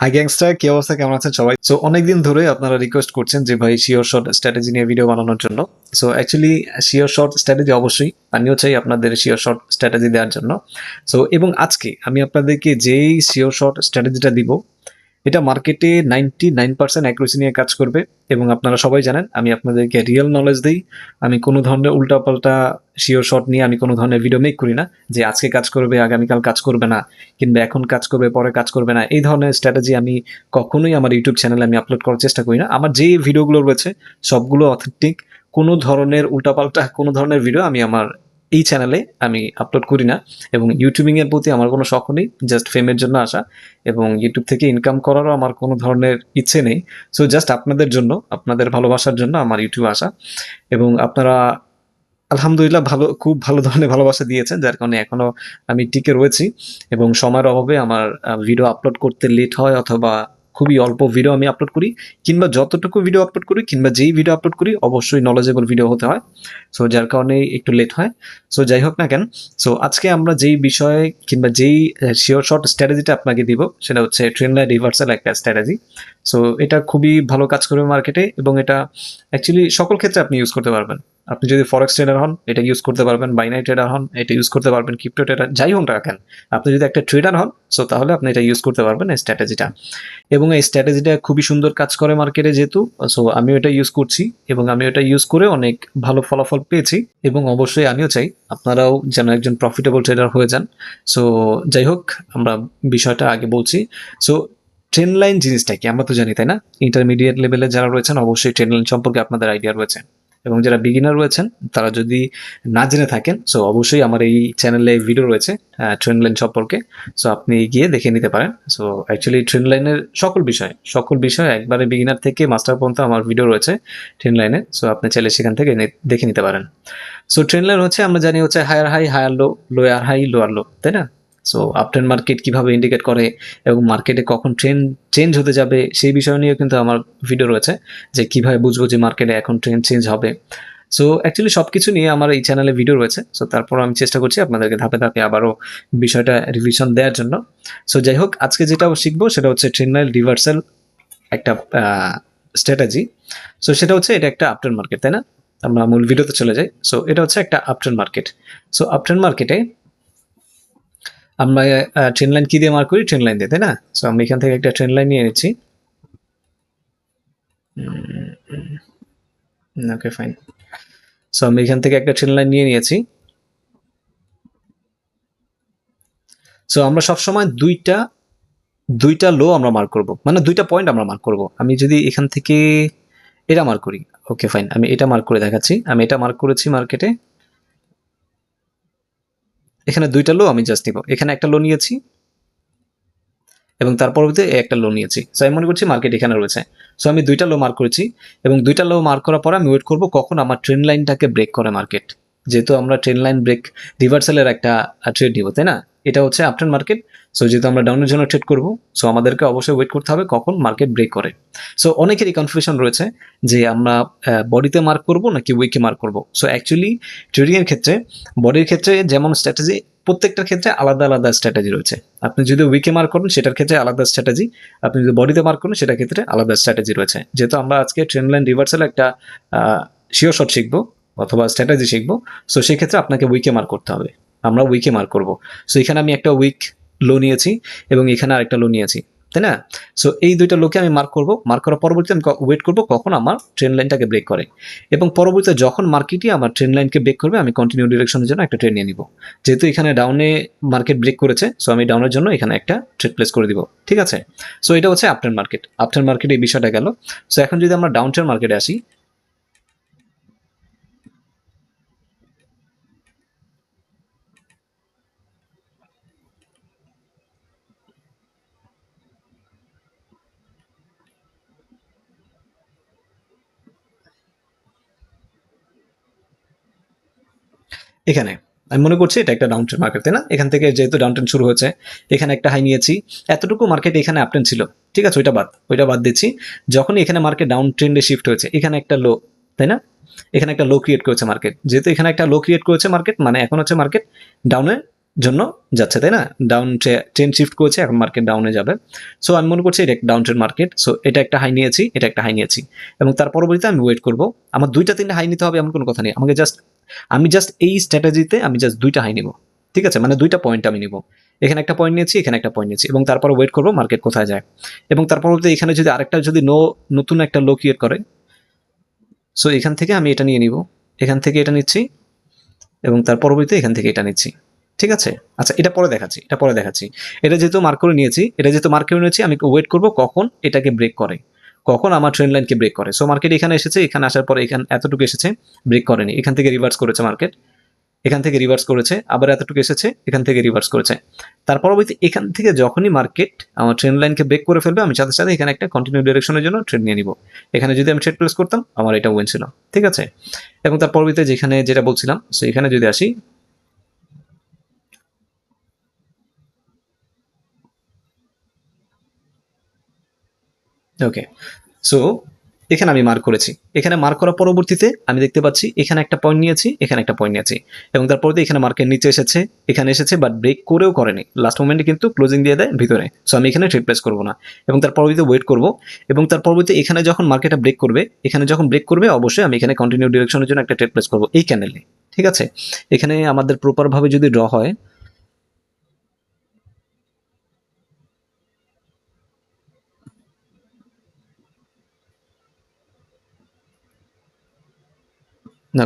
High gangster, কি অবস্থা, কেমন আছেন সবাই? সো অনেকদিন ধরে আপনারা রিকোয়েস্ট করছেন যে ভাই শিওর শর্ট স্ট্র্যাটেজি নিয়ে ভিডিও বানানোর জন্য। So actually sure short strategy অবশ্যই আমিও চাই আপনাদের শিওর শর্ট স্ট্র্যাটেজি দেওয়ার জন্য। সো এবং আজকে আমি আপনাদেরকে যেই শিওর শর্ট স্ট্র্যাটেজিটা দিব, এটা মার্কেটে 99% অ্যাকুরেসি নিয়ে কাজ করবে। এবং আপনারা সবাই জানেন আমি আপনাদেরকে রিয়েল নলেজ দিই। আমি কোনো ধরনের উল্টাপাল্টা শিওর শট নিয়ে আমি কোনো ধরনের ভিডিও মেক করি না, যে আজকে কাজ করবে আগামীকাল কাজ করবে না, কিংবা এখন কাজ করবে পরে কাজ করবে না। এই ধরনের স্ট্র্যাটেজি আমি কখনোই আমার ইউটিউব চ্যানেলে আমি আপলোড করার চেষ্টা করি না। আমার যে ভিডিওগুলো রয়েছে সবগুলো অথেন্টিক। কোনো ধরনের উল্টাপাল্টা কোনো ধরনের ভিডিও আমি আমার এই চ্যানেলে আমি আপলোড করি না। এবং ইউটিউবিং এর প্রতি আমার কোনো শখ নেই, জাস্ট ফেমের জন্য আসা। এবং ইউটিউব থেকে ইনকাম করারও আমার কোনো ধরনের ইচ্ছে নেই। সো জাস্ট আপনাদের জন্য, আপনাদের ভালোবাসার জন্য আমার ইউটিউব আসা। এবং আপনারা আলহামদুলিল্লাহ খুব ভালো ধরনের ভালোবাসা দিয়েছেন, যার কারণে এখনো আমি টিকে রয়েছি। এবং সময়ের অভাবে আমার ভিডিও আপলোড করতে লেট হয়, অথবা খুবই অল্প ভিডিও আমি আপলোড করি, কিংবা যতটুকু ভিডিও আপলোড করি কিংবা যেই ভিডিও আপলোড করি অবশ্যই নলেজেবল ভিডিও হতে হয়। সো যার কারণে একটু লেট হয়। সো যাই হোক না কেন, সো আজকে আমরা যেই বিষয়ে কিংবা যেই শিওর শর্ট স্ট্র্যাটেজিটা আপনাকে দিব সেটা হচ্ছে ট্রেন্ড লাইন রিভার্সাল একটা স্ট্র্যাটেজি। সো এটা খুবই ভালো কাজ করবে মার্কেটে, এবং এটা অ্যাকচুয়ালি সকল ক্ষেত্রে আপনি ইউজ করতে পারবেন। আপনি যদি ফরেক্স ট্রেডার হন এটা ইউজ করতে পারবেন, বাইনারি ট্রেডার হন এটা ইউজ করতে পারবেন, ক্রিপ্টো ট্রেডার যাই হোক না কেন, আপনি যদি একটা ট্রেডার হন সো তাহলে আপনি এটা ইউজ করতে পারবেন এই স্ট্র্যাটেজিটা। এবং এই স্ট্র্যাটেজিটা খুবই সুন্দর কাজ করে মার্কেটে যেহেতু, সো আমিও এটা ইউজ করছি এবং আমি এটা ইউজ করে অনেক ভালো ফলাফল পেয়েছি। এবং অবশ্যই আমিও চাই আপনারাও যেন একজন প্রফিটেবল ট্রেডার হয়ে যান। সো যাই হোক, আমরা বিষয়টা আগে বলছি। সো ট্রেন্ড লাইন জিনিসটা কি আমরা তো জানি, তাই না? ইন্টারমিডিয়েট লেভেলে যারা রয়েছেন অবশ্যই ট্রেন্ড লাইন সম্পর্কে আপনাদের আইডিয়া রয়েছে। এবং যারা বিগিনার রয়েছেন তারা যদি না জেনে থাকেন সো অবশ্যই আমার এই চ্যানেলে ভিডিও রয়েছে ট্রেন্ড লাইন সম্পর্কে। সো আপনি গিয়ে দেখে নিতে পারেন। সো অ্যাকচুয়ালি ট্রেন্ড লাইনের সকল বিষয় একবারে বিগিনার থেকে মাস্টার পর্যন্ত আমার ভিডিও রয়েছে ট্রেন্ড লাইনে। সো আপনি চাইলে সেখান থেকে দেখে নিতে পারেন। সো ট্রেন্ড লাইন হচ্ছে আমরা জানি হচ্ছে higher high higher low, lower high lower low, তাই না? সো আপট্রেন্ড মার্কেট কিভাবে ইন্ডিকেট করে এবং মার্কেটে কখন ট্রেন্ড চেঞ্জ হতে যাবে সেই বিষয় নিয়েও কিন্তু আমার ভিডিও রয়েছে, যে কিভাবে বুঝবো যে মার্কেটে এখন ট্রেন্ড চেঞ্জ হবে। সো অ্যাকচুয়ালি সব কিছু নিয়ে আমার এই চ্যানেলে ভিডিও রয়েছে। সো তারপর আমি চেষ্টা করছি আপনাদেরকে ধাপে ধাপে আবারও বিষয়টা রিভিশন দেওয়ার জন্য। সো যাই হোক, আজকে যেটা শিখবো সেটা হচ্ছে ট্রেন্ড লাইন রিভার্সাল একটা স্ট্র্যাটেজি। সো সেটা হচ্ছে এটা একটা আপট্রেন্ড মার্কেট, তাই না? আমরা মূল ভিডিওতে চলে যাই। সো এটা হচ্ছে একটা আপট্রেন্ড মার্কেট। সো আপট্রেন্ড মার্কেটে আমরা ট্রেন লাইন কি দিয়ে মার্ক করি? ট্রেন লাইন দিয়ে, তাই না? সো আমি এখান থেকে একটা ট্রেন লাইন নিয়ে নিচ্ছি। ওকে, ফাইন। সো আমি এখান থেকে একটা ট্রেন লাইন নিয়ে নিয়েছি। সো আমরা সবসময় দুইটা লো আমরা মার্ক করব, মানে দুইটা পয়েন্ট আমরা মার্ক করব। আমি যদি এখান থেকে এটা মার্ক করি, ওকে ফাইন, আমি এটা মার্ক করে দেখাচ্ছি। আমি এটা মার্ক করেছি মার্কেটে, এখানে দুইটা লো আমি জাস্ট নিব। এখানে একটা লো নিয়েছি এবং তার পরবর্তীতে একটা লো নিয়েছি। সো আমি মনে করছি মার্কেট এখানে রয়েছে। সো আমি দুইটা লো মার্ক করেছি এবং দুইটা লো মার্ক করার পর আমি ওয়েট করব কখন আমার ট্রেন্ড লাইনটাকে ব্রেক করে মার্কেট। যেহেতু আমরা ট্রেন্ড লাইন ব্রেক রিভার্সালের একটা ট্রেড নিব, তাই না? এটা হচ্ছে আপট্রেন্ড মার্কেট। সো যেহেতু আমরা ডাউনের জন্য ট্রেড করব, সো আমাদেরকে অবশ্যই ওয়েট করতে হবে কখন মার্কেট ব্রেক করে। সো অনেকেরই কনফিউশন রয়েছে যে আমরা বডিতে মার্ক করব নাকি উইকে মার্ক করব। সো অ্যাকচুয়ালি ট্রেডিংয়ের ক্ষেত্রে, বডির ক্ষেত্রে যেমন স্ট্র্যাটেজি, প্রত্যেকটার ক্ষেত্রে আলাদা আলাদা স্ট্র্যাটেজি রয়েছে। আপনি যদি উইকে মার্ক করেন সেটার ক্ষেত্রে আলাদা স্ট্র্যাটেজি, আপনি যদি বডিতে মার্ক করেন সেটার ক্ষেত্রে আলাদা স্ট্র্যাটেজি রয়েছে। যেহেতু আমরা আজকে ট্রেন্ড লাইন রিভার্সাল একটা শিওর শট শিখবো অথবা স্ট্র্যাটেজি শিখবো, সো সেক্ষেত্রে আপনাকে উইকে মার্ক করতে হবে। আমরা উইকে মার্ক করব। সো এখানে আমি একটা উইক লো নিয়েছি এবং এখানে আরেকটা লো নিয়েছি, তাই না? সো এই দুইটা লোকে আমি মার্ক করব। মার্ক করার পরবর্তীতে আমি ওয়েট করব কখন আমার ট্রেন্ড লাইনটাকে ব্রেক করে, এবং পরবর্তীতে যখন মার্কেটই আমার ট্রেন্ড লাইনকে ব্রেক করবে আমি কন্টিনিউ ডিরেকশনের জন্য একটা ট্রেড নিয়ে নিব। যেহেতু এখানে ডাউনে মার্কেট ব্রেক করেছে, সো আমি ডাউনের জন্য এখানে একটা ট্রেড প্লেস করে দিব, ঠিক আছে? সো এটা হচ্ছে আপট্রেন্ড মার্কেট। আপট্রেন্ড মার্কেট এই বিষয়টা গেল। সো এখন যদি আমরা ডাউন ট্রেন্ড মার্কেটে আসি, এখানে আমি মনে করছি এটা একটা ডাউন ট্রেন্ড মার্কেট, তাই না? এখান থেকে যেহেতু ডাউন ট্রেন্ড শুরু হয়েছে, এখানে একটা হাই নিয়েছি, এতটুকু মার্কেট এখানে আপ ট্রেন্ড ছিল, ঠিক আছে? ওইটা বাদ দিচ্ছি। যখনই এখানে মার্কেট ডাউন ট্রেন্ডে শিফট হয়েছে, এখানে একটা লো, তাই না? এখানে একটা লো ক্রিয়েট করেছে মার্কেট। যেহেতু এখানে একটা লো ক্রিয়েট করেছে মার্কেট, মানে এখন হচ্ছে মার্কেট ডাউনে জন্য যাচ্ছে, তাই না? ডাউন ট্রেন্ড শিফট করেছে, এখন মার্কেট ডাউনে যাবে। সো আমি মনে করছি এটা একটা ডাউন ট্রেন্ড মার্কেট। সো এটা একটা হাই নিয়েছি, এটা একটা হাই নিয়েছি, এবং তার পরবর্তীতে আমি ওয়েট করব। আমার 2টা 3টা হাই নিতে হবে এমন কোনো কথা নেই। আমি জাস্ট এই স্ট্র্যাটেজিতে আমি জাস্ট 2টা হাই নিব, ঠিক আছে? মানে 2টা পয়েন্ট আমি নিব। এখানে একটা পয়েন্ট নিয়েছি, এখানে একটা পয়েন্ট নিয়েছি, এবং তারপর ওয়েট করব মার্কেট কোথায় যায়। এবং তার পরবর্তীতে এখানে যদি আরেকটা যদি নতুন একটা লো ক্রিয়েট করে, সো এখান থেকে আমি এটা নিয়ে নিব, এখান থেকে এটা নিচ্ছি, এবং তার পরবর্তীতে এখান থেকে এটা নিচ্ছি, ঠিক আছে? আচ্ছা, এটা পরে দেখাচ্ছি। এটা যেহেতু মার্ক করে নিয়েছি, আমি ওয়েট করব কখন এটাকে ব্রেক করে, কখন আমার ট্রেন্ড লাইনকে ব্রেক করে। সো মার্কেট এখানে এসেছে, এখানে আসার পরে এখানে এতটুকু এসেছে, ব্রেক করেনি, এখান থেকে রিভার্স করেছে মার্কেট, এখান থেকে রিভার্স করেছে, আবার এতটুকু এসেছে, এখান থেকে রিভার্স করেছে। তার পরবর্তী এখান থেকে যখনই মার্কেট আমার ট্রেন্ড লাইনকে ব্রেক করে ফেলবে, আমি সাথে সাথে এখানে একটা কন্টিনিউ ডিরেকশনের জন্য ট্রেড নিয়ে নিব। এখানে যদি আমি ট্রেড প্লেস করতাম, আমার এটা উইন ছিল, ঠিক আছে? এবং তার পরবর্তীতে যেখানে যেটা বলছিলাম, সো এখানে যদি আসি, ওকে, সো এখানে আমি মার্ক করেছি, এখানে মার্ক করার পরবর্তীতে আমি দেখতে পাচ্ছি এখানে একটা পয়েন্ট নিয়েছি, এখানে একটা পয়েন্ট নিয়েছি, এবং তারপরে এখানে মার্কেট নিচে এসেছে, এখানে এসেছে, বাট ব্রেক করেও করেনি, লাস্ট মোমেন্টে কিন্তু ক্লোজিং দিয়ে দেয় ভিতরে। সো আমি এখানে ট্রেড প্লেস করবো না, এবং তার পরবর্তীতে ওয়েট করব। এবং তার পরবর্তীতে এখানে যখন মার্কেটটা ব্রেক করবে, অবশ্যই আমি এখানে কন্টিনিউ ডিরেকশনের জন্য একটা ট্রেড প্লেস করবো এই ক্যান্ডেলে, ঠিক আছে? এখানে আমাদের প্রপারভাবে যদি ড্র হয়,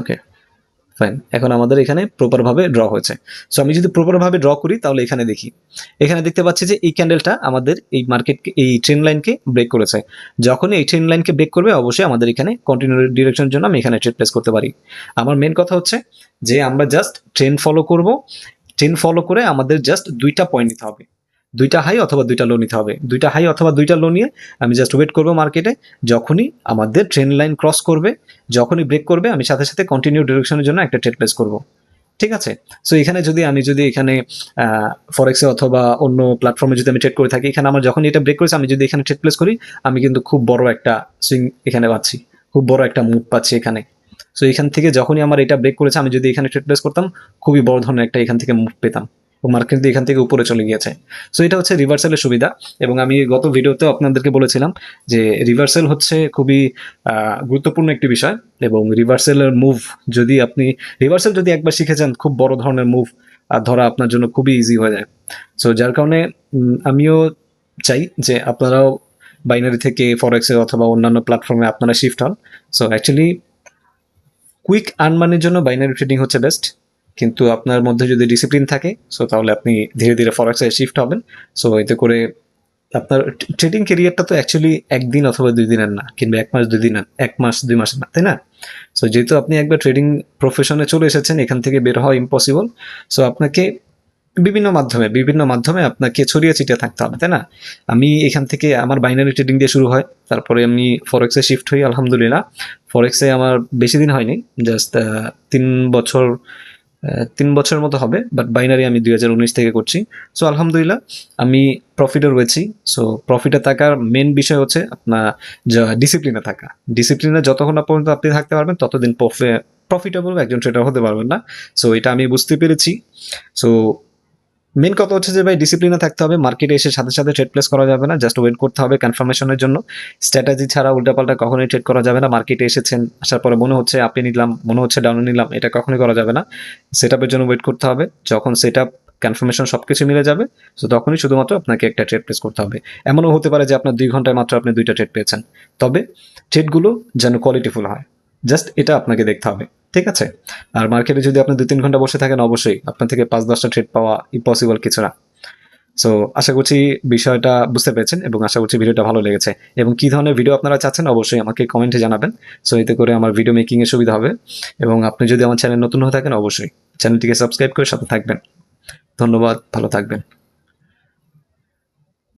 ওকে, ফাইন, এখন আমাদের এখানে প্রপারভাবে ড্র হয়েছে। সো আমি যদি প্রপারভাবে ড্র করি, তাহলে এখানে দেখি, এখানে দেখতে পাচ্ছি যে এই ক্যান্ডেলটা আমাদের এই মার্কেটকে, এই ট্রেন্ড লাইনকে ব্রেক করেছে। যখনই এই ট্রেন্ড লাইনকে ব্রেক করবে, অবশ্যই আমাদের এখানে কন্টিনিউ ডিরেকশনের জন্য আমি এখানে ট্রেড প্লেস করতে পারি। আমার মেন কথা হচ্ছে যে আমরা জাস্ট ট্রেন্ড ফলো করব, ট্রেন্ড ফলো করে আমাদের জাস্ট 2টা পয়েন্ট নিতে হবে, 2টা হাই অথবা 2টা লো নিতে হবে, 2টা হাই অথবা 2টা লো নিয়ে আমি জাস্ট ওয়েট করবো মার্কেটে। যখনই আমাদের ট্রেন্ড লাইন ক্রস করবে, যখনই ব্রেক করবে, আমি সাথে সাথে কন্টিনিউ ডিরেকশনের জন্য একটা ট্রেড প্লেস করব, ঠিক আছে? সো এখানে যদি এখানে ফরেক্সে অথবা অন্য প্ল্যাটফর্মে যদি আমি ট্রেড করে থাকি, এখানে আমার যখন এটা ব্রেক করেছে, আমি যদি এখানে ট্রেড প্লেস করি, আমি কিন্তু খুব বড় একটা সুইং এখানে পাচ্ছি, খুব বড় একটা মুভ পাচ্ছি এখানে। সো এখান থেকে যখনই আমার এটা ব্রেক করেছে, আমি যদি এখানে ট্রেড প্লেস করতাম, খুবই বড় ধরনের একটা এখান থেকে মুভ পেতাম, ও মার্কেট কিন্তু এখান থেকে উপরে চলে গিয়েছে। সো এটা হচ্ছে রিভার্সালের সুবিধা। এবং আমি গত ভিডিওতেও আপনাদেরকে বলেছিলাম যে রিভার্সাল হচ্ছে খুবই গুরুত্বপূর্ণ একটি বিষয়, এবং রিভার্সালের মুভ যদি একবার শিখে যান, খুব বড় ধরনের মুভ ধরা আপনার জন্য খুবই ইজি হয়ে যায়। সো যার কারণে আমিও চাই যে আপনারাও বাইনারি থেকে ফরেক্সে অথবা অন্যান্য প্ল্যাটফর্মে আপনারা শিফট হন। সো অ্যাকচুয়ালি কুইক আর্ন মানির জন্য বাইনারি ট্রেডিং হচ্ছে বেস্ট, কিন্তু আপনার মধ্যে যদি ডিসিপ্লিন থাকে, সো তাহলে আপনি ধীরে ধীরে ফরেক্সে শিফট হবেন। সো এতে করে আপনার ট্রেডিং কেরিয়ারটা তো অ্যাকচুয়ালি একদিন অথবা 2 দিনের না, কিংবা 1 মাস 2 দিন, 1 মাস 2 মাসের না, তাই না? সো যেহেতু আপনি একবার ট্রেডিং প্রফেশনে চলে এসেছেন, এখান থেকে বের হওয়া ইম্পসিবল। সো আপনাকে বিভিন্ন মাধ্যমে আপনাকে ছড়িয়ে ছিটিয়ে থাকতে হবে, তাই না? আমি এখান থেকে আমার বাইনারি ট্রেডিং দিয়ে শুরু হয়, তারপরে আমি ফরেক্সে শিফট হই। আলহামদুলিল্লাহ, ফরেক্সে আমার বেশি দিন হয়নি, জাস্ট 3 বছর, 3 বছরের মতো হবে, বাট বাইনারি আমি 2019 থেকে করছি। সো আলহামদুলিল্লাহ, আমি প্রফিটে রয়েছি। সো প্রফিটে থাকার মেন বিষয় হচ্ছে আপনার ডিসিপ্লিনে থাকা। ডিসিপ্লিনে যতক্ষণ না পর্যন্ত আপনি থাকতে পারবেন, ততদিন প্রফিটেবল একজন ট্রেডার হতে পারবেন না। সো এটা আমি বুঝতে পেরেছি। সো মেন কথা হচ্ছে যে ভাই, ডিসিপ্লিনে থাকতে হবে। মার্কেটে এসে সাথে সাথে ট্রেড প্লেস করা যাবে না, জাস্ট ওয়েট করতে হবে কনফার্মেশনের জন্য। স্ট্র্যাটেজি ছাড়া উল্টাপাল্টা কখনোই ট্রেড করা যাবে না। মার্কেটে এসেছেন, আসার পরে মনে হচ্ছে আপে নিলাম, মনে হচ্ছে ডাউনে নিলাম, এটা কখনোই করা যাবে না। সেট আপের জন্য ওয়েট করতে হবে। যখন সেট আপ কনফার্মেশন সবকিছু মিলে যাবে, তো তখনই শুধুমাত্র আপনাকে একটা ট্রেড প্লেস করতে হবে। এমনও হতে পারে যে আপনার 2 ঘন্টায় মাত্র আপনি 2টা ট্রেড পেয়েছেন, তবে ট্রেডগুলো যেন কোয়ালিটিফুল হয়, জাস্ট এটা আপনাকে দেখতে হবে, ঠিক আছে? আর মার্কেটে যদি আপনি 2-3 ঘন্টা বসে থাকেন, অবশ্যই আপনার থেকে 5-10টা ট্রেড পাওয়া ইম্পসিবল কিছু না। সো আশা করছি বিষয়টা বুঝতে পেরেছেন, এবং আশা করছি ভিডিওটা ভালো লেগেছে। এবং কী ধরনের ভিডিও আপনারা চাচ্ছেন, অবশ্যই আমাকে কমেন্টে জানাবেন। সো এতে করে আমার ভিডিও মেকিংয়ে সুবিধা হবে। এবং আপনি যদি আমার চ্যানেল নতুন হয়ে থাকেন, অবশ্যই চ্যানেলটিকে সাবস্ক্রাইব করে সাথে থাকবেন। ধন্যবাদ, ভালো থাকবেন।